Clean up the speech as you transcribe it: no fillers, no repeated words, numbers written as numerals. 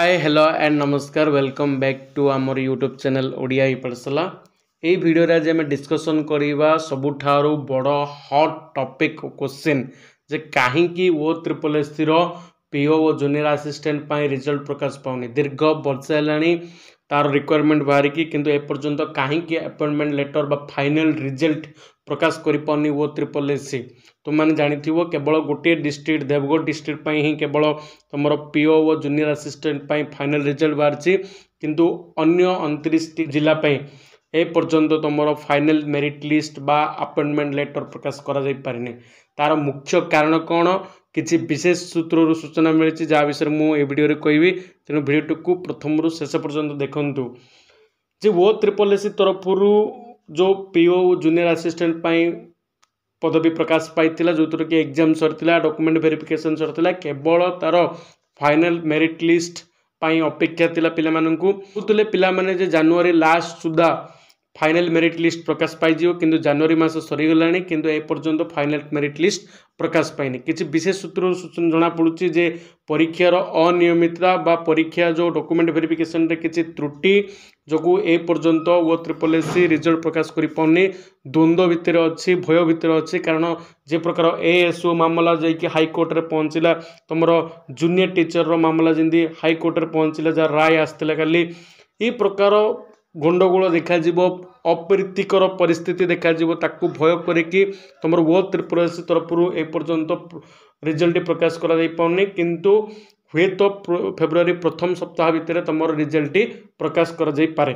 Hi hello and नमस्कार welcome back to आमर YouTube channel Odia पाठशाला। ये वीडियो रे आज आम डिस्कसन करवा सबुठारु बड़ हॉट टॉपिक क्वेश्चन जे कहीं वो ट्रिपल एस पीओ और जूनियर असिस्टेंट पाई रिजल्ट प्रकाश पाऊनी दीर्घ वर्ष है तार रिक्वायरमेंट बाहर किंतु एपर्यंत कहीं अपॉइंटमेंट लेटर बा फाइनल रिजल्ट प्रकाश कर पानी वो ट्रिपल एस सी तुमने जानी केवल गोटे डिस्ट्रिक्ट देवगढ़ डिस्ट्रिक्ट ही केवल तुम पीओ और जूनियर असिस्टेंट फाइनल रिजल्ट बाहरी किंतु अन्य 29 जिला ए पर्यंत तुम फाइनल मेरिट लिस्ट बा अपॉइंटमेंट लेटर प्रकाश करा पारिनी तार मुख्य कारण कौन किसी विशेष सूत्र सूचना मिली जहाँ विषय मुझे वीडियो कहबी तेणु वीडियो को प्रथम रु शेष पर्यंत देखु जे वो ट्रिपल एस तरफ जो पीओ जूनियर असिस्टेंट पदवी प्रकाश पाई जो थर कि एग्जाम सरता डॉक्यूमेंट वेरिफिकेशन सरता केवल तार फाइनल मेरिट लिस्ट अपेक्षा थिला पिले पिलामाने जे जनवरी लास्ट सुधा फाइनल मेरिट लिस्ट प्रकाश पाई किंतु जनवरी मास सरीगला किंतु ए पर्यंत फाइनल मेरिट लिस्ट प्रकाश पाइनि किसी विशेष सूत्र सूचना जना पड़ुछि जे परीक्षार अनियमितता बा परीक्षा जो डॉक्यूमेंट वेरिफिकेशन रे किसी त्रुटि जो ए पर्यंत वो ट्रिपल एस सी रिजल्ट प्रकाश कर पानी द्वंद्व भितर अच्छी भय भितर अच्छी कारण जे प्रकार एएसओ मामला जाकि हाईकोर्ट रे पहुँचला तुम जूनियर टीचर रो मामला जमी हाईकोर्ट रे पहुँचला जहाँ राय आसला खाली ये प्रकार गंडगोल देखा अप्रीतिकर परिस्थिति देखा ताकू भय करके तुम वो ट्रिपल एस सी तरफ एपर्यंत रिजल्ट प्रकाश करा पाउनी किंतु हुए तो फेब्रुआरी प्रथम सप्ताह भितर तुम रिजल्ट प्रकाश करा पारे।